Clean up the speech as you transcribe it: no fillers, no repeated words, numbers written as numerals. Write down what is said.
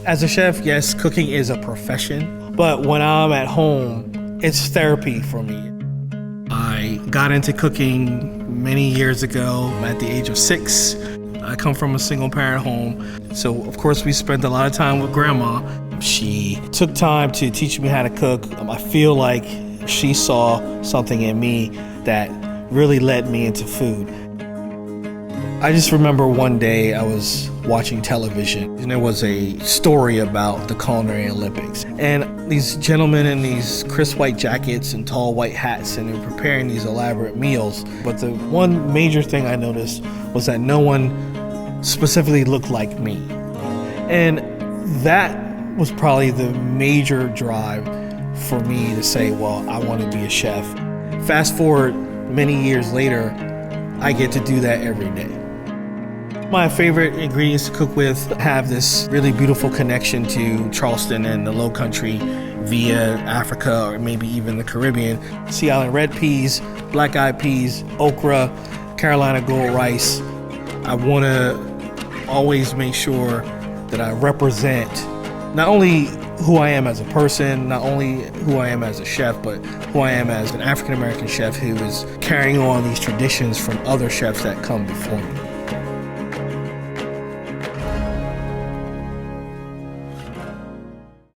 As a chef, yes, cooking is a profession, but when I'm at home, it's therapy for me. I got into cooking many years ago at the age of 6. I come from a single parent home, so of course we spent a lot of time with grandma. She took time to teach me how to cook. I feel like she saw something in me that really led me into food. I just remember one day I was watching television and there was a story about the Culinary Olympics. And these gentlemen in these crisp white jackets and tall white hats, and they're preparing these elaborate meals. But the one major thing I noticed was that no one specifically looked like me. And that was probably the major drive for me to say, well, I want to be a chef. Fast forward many years later, I get to do that every day. My favorite ingredients to cook with have this really beautiful connection to Charleston and the Low Country via Africa or maybe even the Caribbean. Sea Island red peas, black eyed peas, okra, Carolina gold rice. I want to always make sure that I represent not only who I am as a person, not only who I am as a chef, but who I am as an African American chef who is carrying on these traditions from other chefs that come before me.